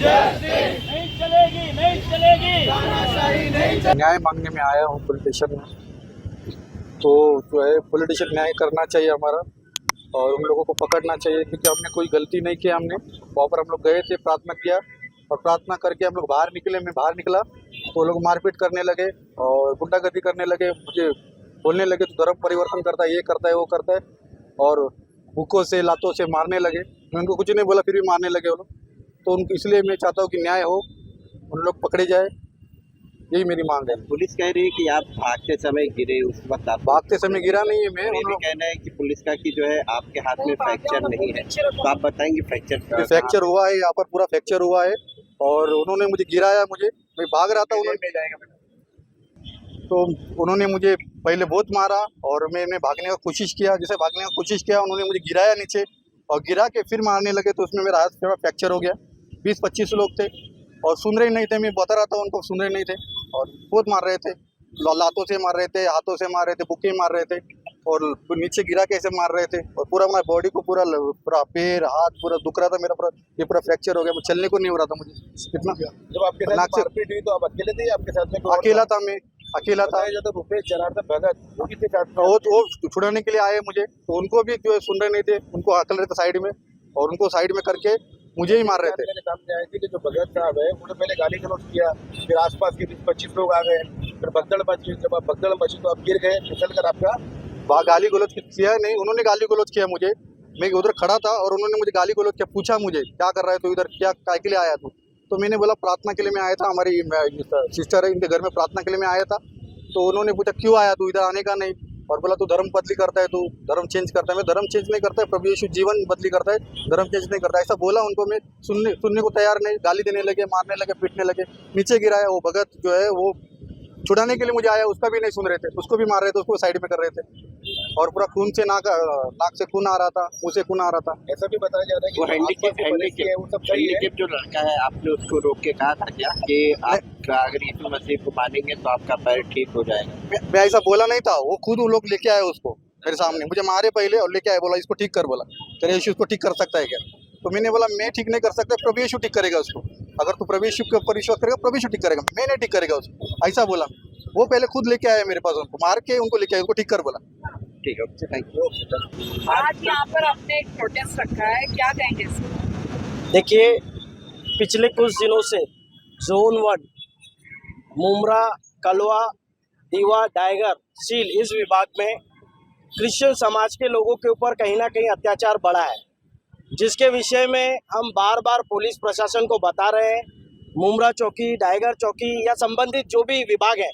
नहीं चलेगी, नहीं चलेगी। न्याय मांगने में आया हूँ पॉलिटिशियन में, तो जो है पॉलिटिशियन न्याय करना चाहिए हमारा, और उन लोगों को पकड़ना चाहिए, क्योंकि हमने कोई गलती नहीं की। हमने वहाँ पर हम लोग गए थे, प्रार्थना किया, और प्रार्थना करके हम लोग बाहर निकले। मैं बाहर निकला तो वो लोग मारपीट करने लगे और गुंडागर्दी करने लगे, मुझे बोलने लगे तो धर्म परिवर्तन करता है, ये करता है, वो करता है, और बुकों से लातों से मारने लगे। मैं उनको कुछ नहीं बोला, फिर भी मारने लगे वो लोग। तो उनको इसलिए मैं चाहता हूँ कि न्याय हो, उन लोग पकड़े जाए, यही मेरी मांग है। पुलिस कह रही है कि आप भागते समय गिरे, उस वक्त आप भागते समय गिरा नहीं है मैं। ये भी कहना है कि पुलिस का कि जो है आपके हाथ में फ्रैक्चर नहीं है, तो आप बताएंगे फ्रैक्चर फ्रैक्चर हुआ है, यहाँ पर पूरा फ्रैक्चर हुआ है, और उन्होंने मुझे गिराया, मैं भाग रहा था, तो उन्होंने मुझे पहले बहुत मारा, और मैंने भागने का कोशिश किया। जैसे भागने का कोशिश किया, उन्होंने मुझे गिराया नीचे, और गिरा के फिर मारने लगे, तो उसमें मेरा हाथ थोड़ा फ्रैक्चर हो गया। 20-25 लोग थे और सुन रहे नहीं थे, मैं बता रहा था उनको, सुन रहे नहीं थे, और बहुत मार रहे थे, लातों से मार रहे थे, हाथों से मार रहे थे, बुके मार रहे थे, और नीचे गिरा के ऐसे मार रहे थे, और पूरा मेरा बॉडी को पूरा पैर हाथ पूरा दुख रहा था मेरा, पूरा ये पूरा फ्रैक्चर हो गया, चलने को नहीं हो रहा था मुझे इतना। जब आपके साथ मारपीट हुई तो आप अकेले थे या आपके साथ में कोई और अकेला था, मैं अकेला था। जब रुपेश जनार्दन भगत वो किसके साथ में? वो छुड़ाने के लिए आए मुझे, तो उनको भी जो है सुन रहे नहीं थे, उनको हकल रहे थे साइड में, और उनको साइड में करके मुझे ही मार रहे थे। मेरे सामने आए थे कि जो भगत साहब है उन्होंने पहले गाली गलौज किया, फिर आसपास के 20-25 लोग आ गए, फिर भगदड़ मची। जब आप भगदड़ मची तो आप गिर गए, फिसल कर आपका वहाँ गाली गलौज किया नहीं, उन्होंने गाली गलौज किया मुझे। मैं उधर खड़ा था और उन्होंने मुझे गाली गलौज किया, पूछा मुझे क्या कर रहा है तू इधर, क्या काय के लिए आया तू? तो मैंने बोला प्रार्थना के लिए मैं आया था, हमारी सिस्टर है, इनके घर में प्रार्थना के लिए मैं आया था। तो उन्होंने पूछा क्यों आया तू, इधर आने का नहीं, और बोला तू धर्म बदली करता है, तू धर्म चेंज करता है। मैं धर्म चेंज नहीं करता है, प्रभु यीशु जीवन बदली करता है, धर्म चेंज नहीं करता है, ऐसा बोला उनको। मैं सुनने को तैयार नहीं, गाली देने लगे, मारने लगे, पीटने लगे, नीचे गिराया। वो भगत जो है वो छुड़ाने के लिए मुझे आया, उसका भी नहीं सुन रहे थे, उसको भी मार रहे थे, उसको साइड में कर रहे थे, और पूरा खून से नाक से खून आ रहा था, मुँह से खून आ रहा था। ऐसा भी बताया जा रहा है कि वो हैंडीकेप जो लड़का है, आपने उसको रोक के कहा था क्या कि आप अगर यीशु मसीह को मानेंगे तो आपका पैर ठीक हो जाएगा? मैं ऐसा बोला नहीं था, वो खुद वो लोग लेके आए उसको मेरे सामने, मुझे मारे पहले और लेके आए, बोला इसको ठीक कर, बोला तेरे यीशु इसको ठीक कर सकता है क्या? तो मैंने बोला मैं ठीक नहीं कर सकता, प्रभु यीशु ठीक करेगा उसको। अगर तू प्रभु यीशु के ऊपर विश्वास करेगा, प्रभु यीशु ठीक करेगा, मैं नहीं ठीक करेगा उसको, ऐसा बोला। वो पहले खुद लेके आए मेरे पास, उनको मार के उनको लेके आए, उनको ठीक कर बोला। ठीक है, थैंक यू। आज यहाँ पर आपने एक प्रोटेस्ट रखा है, क्या कहेंगे इसको? देखिए, पिछले कुछ दिनों से जोन 1 मुमरा, कलवा, दीवा, डायगर, सील इस विभाग में क्रिश्चियन समाज के लोगों के ऊपर कहीं ना कहीं अत्याचार बढ़ा है, जिसके विषय में हम बार बार पुलिस प्रशासन को बता रहे हैं। मुमरा चौकी, डायगर चौकी या संबंधित जो भी विभाग हैं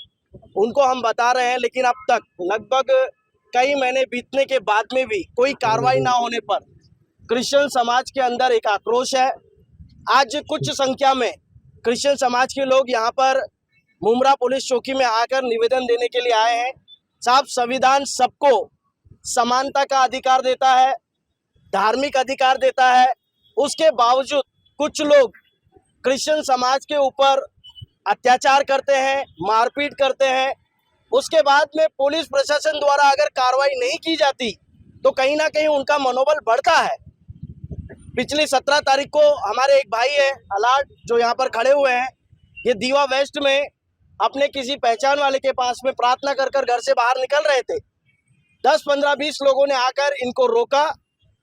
उनको हम बता रहे हैं, लेकिन अब तक लगभग कई महीने बीतने के बाद में भी कोई कार्रवाई ना होने पर क्रिश्चियन समाज के अंदर एक आक्रोश है। आज कुछ संख्या में क्रिश्चियन समाज के लोग यहाँ पर मुमरा पुलिस चौकी में आकर निवेदन देने के लिए आए हैं। साहब, संविधान सबको समानता का अधिकार देता है, धार्मिक अधिकार देता है, उसके बावजूद कुछ लोग क्रिश्चियन समाज के ऊपर अत्याचार करते हैं, मारपीट करते हैं। उसके बाद में पुलिस प्रशासन द्वारा अगर कार्रवाई नहीं की जाती तो कहीं ना कहीं उनका मनोबल बढ़ता है। पिछली 17 तारीख को हमारे एक भाई है अलाट, जो यहाँ पर खड़े हुए हैं, ये दीवा वेस्ट में अपने किसी पहचान वाले के पास में प्रार्थना कर कर घर से बाहर निकल रहे थे। 10, 15, 20 लोगों ने आकर इनको रोका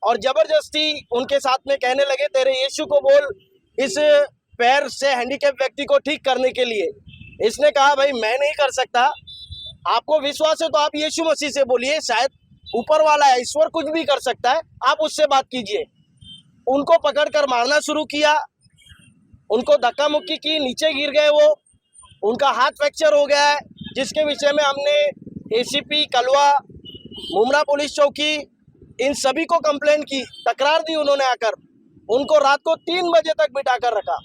और जबरदस्ती उनके साथ में कहने लगे तेरे यीशु को बोल इस पैर से हैंडीकैप व्यक्ति को ठीक करने के लिए। इसने कहा भाई मैं नहीं कर सकता, आपको विश्वास है तो आप यीशु मसीह से बोलिए, शायद ऊपर वाला है, ईश्वर कुछ भी कर सकता है, आप उससे बात कीजिए। उनको पकड़कर मारना शुरू किया, उनको धक्का मुक्की की, नीचे गिर गए वो, उनका हाथ फ्रैक्चर हो गया है, जिसके विषय में हमने एसीपी कलवा, मुमरा पुलिस चौकी, इन सभी को कंप्लेंट की, तकरार दी उन्होंने आकर। उनको रात को 3 बजे तक बिठा कर रखा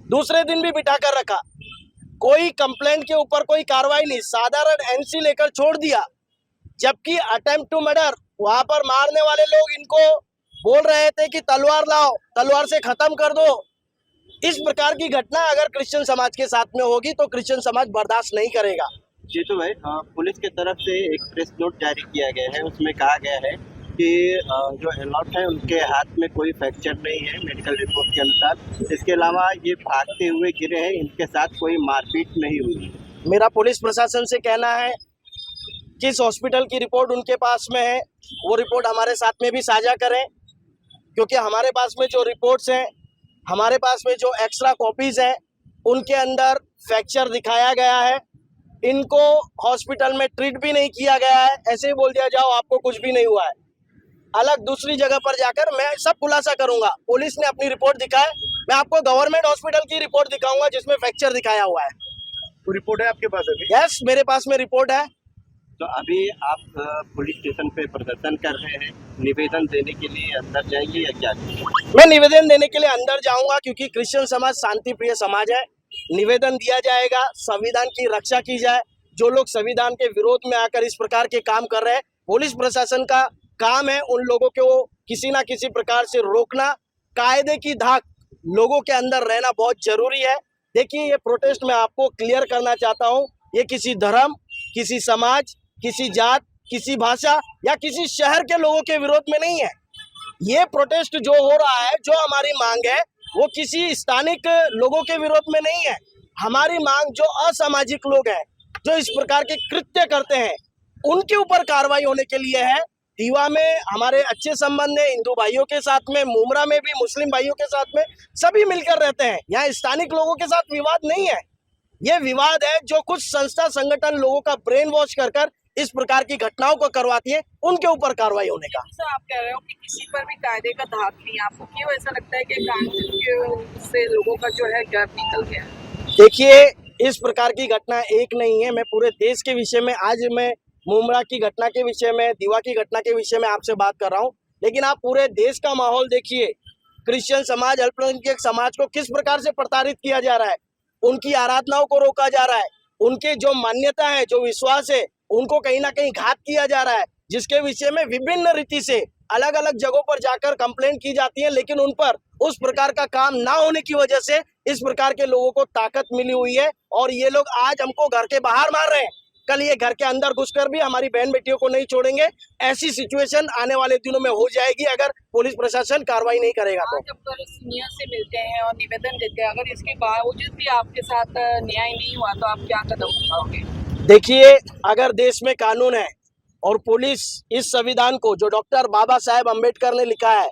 दूसरे दिन भी बिठा कर रखा, कोई कंप्लेंट के ऊपर कोई कार्रवाई नहीं, साधारण एनसी लेकर छोड़ दिया। जबकि अटेम्प्ट टू मर्डर, वहां पर मारने वाले लोग इनको बोल रहे थे कि तलवार लाओ, तलवार से खत्म कर दो। इस प्रकार की घटना अगर क्रिश्चियन समाज के साथ में होगी तो क्रिश्चियन समाज बर्दाश्त नहीं करेगा। जी तो भाई, पुलिस की तरफ से एक प्रेस नोट जारी किया गया है, उसमें कहा गया है कि जो अलॉट है उनके हाथ में कोई फ्रैक्चर नहीं है मेडिकल रिपोर्ट के अनुसार। इसके अलावा ये भागते हुए गिरे हैं, इनके साथ कोई मारपीट नहीं हुई। मेरा पुलिस प्रशासन से कहना है किस हॉस्पिटल की रिपोर्ट उनके पास में है वो रिपोर्ट हमारे साथ में भी साझा करें, क्योंकि हमारे पास में जो रिपोर्ट्स हैं, हमारे पास में जो एक्स्ट्रा कॉपीज हैं, उनके अंदर फ्रैक्चर दिखाया गया है। इनको हॉस्पिटल में ट्रीट भी नहीं किया गया है, ऐसे ही बोल दिया जाओ आपको कुछ भी नहीं हुआ है। अलग दूसरी जगह पर जाकर मैं सब खुलासा करूंगा। पुलिस ने अपनी रिपोर्ट दिखाए, मैं आपको गवर्नमेंट हॉस्पिटल की रिपोर्ट दिखाऊंगा जिसमें फ्रैक्चर दिखाया हुआ है। तो रिपोर्ट है आपके पास अभी? यस, मेरे पास में रिपोर्ट है। तो अभी आप पुलिस स्टेशन पे प्रदर्शन कर रहे हैं, निवेदन देने के लिए अंदर जाएंगे या क्या? मैं निवेदन देने के लिए अंदर जाऊंगा, क्योंकि क्रिश्चियन समाज शांति प्रिय समाज है। निवेदन दिया जाएगा, संविधान की रक्षा की जाए। जो लोग संविधान के विरोध में आकर इस प्रकार के काम कर रहे हैं, पुलिस प्रशासन का काम है उन लोगों को किसी ना किसी प्रकार से रोकना। कायदे की धाक लोगों के अंदर रहना बहुत जरूरी है। देखिए, ये प्रोटेस्ट मैं आपको क्लियर करना चाहता हूँ, ये किसी धर्म, किसी समाज, किसी जात, किसी भाषा या किसी शहर के लोगों के विरोध में नहीं है। ये प्रोटेस्ट जो हो रहा है, जो हमारी मांग है, वो किसी स्थानिक लोगों के विरोध में नहीं है। हमारी मांग जो असामाजिक लोग हैं, जो इस प्रकार के कृत्य करते हैं, उनके ऊपर कार्रवाई होने के लिए है। दीवा में हमारे अच्छे संबंध है हिंदू भाइयों के साथ में, मुमरा में भी मुस्लिम भाइयों के साथ में, सभी मिलकर रहते हैं। यहाँ स्थानिक लोगों के साथ विवाद नहीं है। ये विवाद है जो कुछ संस्था संगठन लोगों का ब्रेन वॉश कर इस प्रकार की घटनाओं को करवाती है, उनके ऊपर कार्रवाई होने का। सर, आप कह रहे हो कि किसी पर भी कायदे का धाक नहीं है, आपको क्यों ऐसा लगता है कि कानून से लोगों का जो है डर निकल गया? देखिए, इस प्रकार की घटना एक नहीं है। मैं पूरे देश के विषय में, आज मैं मुमरा की घटना के विषय में, दीवा की घटना के विषय में आपसे बात कर रहा हूँ, लेकिन आप पूरे देश का माहौल देखिए। क्रिश्चियन समाज, अल्पसंख्यक समाज को किस प्रकार से प्रताड़ित किया जा रहा है, उनकी आराधनाओं को रोका जा रहा है, उनके जो मान्यता है, जो विश्वास है, उनको कहीं ना कहीं घात किया जा रहा है, जिसके विषय में विभिन्न रीति से अलग अलग जगहों पर जाकर कंप्लेंट की जाती है, लेकिन उन पर उस प्रकार का काम ना होने की वजह से इस प्रकार के लोगों को ताकत मिली हुई है। और ये लोग आज हमको घर के बाहर मार रहे हैं, कल ये घर के अंदर घुसकर भी हमारी बहन बेटियों को नहीं छोड़ेंगे। ऐसी सिचुएशन आने वाले दिनों में हो जाएगी अगर पुलिस प्रशासन कार्रवाई नहीं करेगा तो। जब पर सीनियर से मिलते हैं और निवेदन देते हैं, अगर इसके बावजूद भी आपके साथ न्याय नहीं हुआ तो आप क्या कदम उठाओगे? देखिए, अगर देश में कानून है और पुलिस इस संविधान को, जो डॉक्टर बाबा साहेब अम्बेडकर ने लिखा है,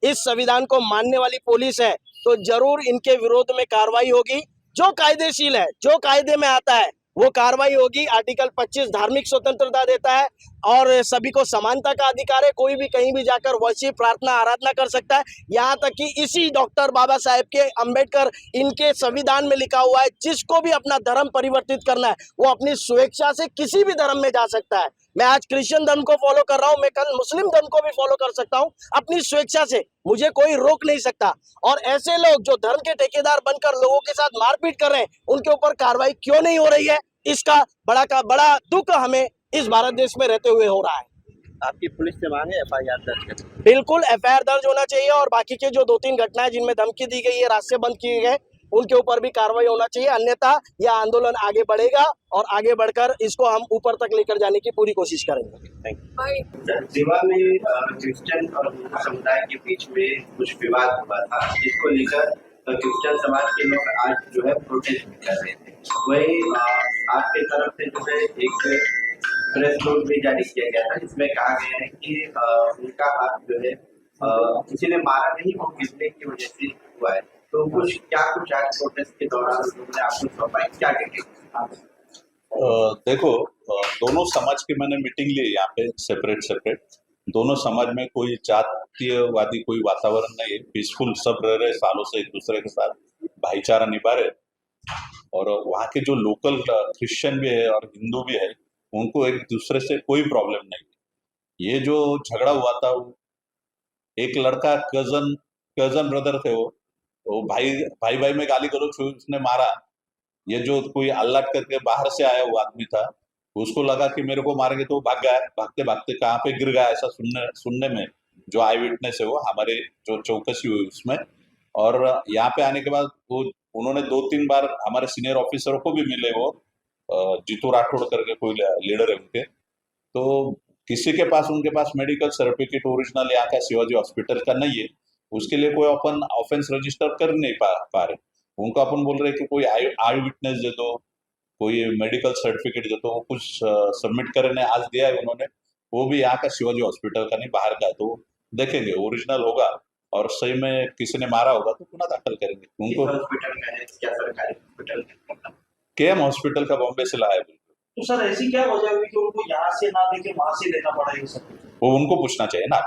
इस संविधान को मानने वाली पुलिस है, तो जरूर इनके विरोध में कार्रवाई होगी। जो कायदेशील है, जो कायदे में आता है, वो कार्रवाई होगी। आर्टिकल 25 धार्मिक स्वतंत्रता देता है और सभी को समानता का अधिकार है। कोई भी कहीं भी जाकर वर्शिप, प्रार्थना, आराधना कर सकता है। यहाँ तक कि इसी डॉक्टर बाबा साहेब के, अम्बेडकर, इनके संविधान में लिखा हुआ है, जिसको भी अपना धर्म परिवर्तित करना है वो अपनी स्वेच्छा से किसी भी धर्म में जा सकता है। मैं आज क्रिश्चियन धर्म को फॉलो कर रहा हूँ, मैं कल मुस्लिम धर्म को भी फॉलो कर सकता हूँ अपनी स्वेच्छा से, मुझे कोई रोक नहीं सकता। और ऐसे लोग जो धर्म के ठेकेदार बनकर लोगों के साथ मारपीट कर रहे हैं, उनके ऊपर कार्रवाई क्यों नहीं हो रही है, इसका बड़ा दुख हमें इस भारत देश में रहते हुए हो रहा है। आपकी पुलिस से मांगे FIR दर्ज करें? बिल्कुल FIR दर्ज होना चाहिए और बाकी के जो 2-3 घटनाएं जिनमें धमकी दी गई है, रास्ते बंद किए गए, उनके ऊपर भी कार्रवाई होना चाहिए। अन्यथा यह आंदोलन आगे बढ़ेगा और आगे बढ़कर इसको हम ऊपर तक लेकर जाने की पूरी कोशिश करेंगे। Thank you. दीवा में क्रिश्चियन और हिंदू समुदाय के बीच में कुछ विवाद हुआ था, जिसको लेकर क्रिश्चियन समाज के लोग आज जो है प्रोटेस्ट भी कर रहे थे। वही आपके तरफ से जो है एक प्रेस नोट भी जारी किया गया था, जिसमें कहा गया है कि उनका हाथ जो है किसी ने मारा नहीं, वो गिरने की वजह से हुआ है। तो कुछ आज प्रोटेस्ट के दौरान लोगों ने आपको सौंपा, क्या डिटेल्स? देखो, दोनों समाज की मैंने मीटिंग ली यहाँ पे सेपरेट। दोनों समाज में कोई जातीयवादी कोई वातावरण नहीं है, पीसफुल सब रह रहे सालों से एक दूसरे के साथ भाईचारा निभा रहे। और वहाँ के जो लोकल क्रिश्चियन भी है और हिंदू भी है, उनको एक दूसरे से कोई प्रॉब्लम नहीं। ये जो झगड़ा हुआ था, एक लड़का कजन ब्रदर थे, वो भाई में गाली गलौज हुई, उसने मारा। ये जो कोई अल्लाट करके बाहर से आया वो आदमी था, उसको लगा कि मेरे को मारेंगे, तो वो भाग गया। भागते भागते कहाँ पे गिर गया, ऐसा सुनने में जो आई विटनेस है वो हमारे जो चौकसी हुई उसमें। और यहाँ पे आने के बाद वो उन्होंने 2-3 बार हमारे सीनियर ऑफिसरों को भी मिले, वो जीतू राठौड़ करके कोई लीडर है उनके, तो किसी के पास उनके पास मेडिकल सर्टिफिकेट ओरिजिनल यहाँ का शिवाजी हॉस्पिटल का नहीं है, उसके लिए कोई अपन ऑफेंस रजिस्टर कर नहीं पा रहे। उनको अपन बोल रहे कि कोई आई विटनेस दे दो, कोई मेडिकल सर्टिफिकेट दे दो, वो कुछ सबमिट करने आज दिया है उन्होंने, वो भी यहाँ का शिवाजी हॉस्पिटल का नहीं, बाहर का है। तो देखेंगे ओरिजिनल होगा और सही में किसी ने मारा होगा तो गुना दाखिल करेंगे उनको। हॉस्पिटल का है क्या सरकारी हॉस्पिटल? केएम हॉस्पिटल का बॉम्बे से लाया है। तो सर ऐसी क्या वजह हुई कि उनको यहाँ से ना लेके वहां से लेना पड़ा ये सब? वो उनको पूछना चाहिए ना।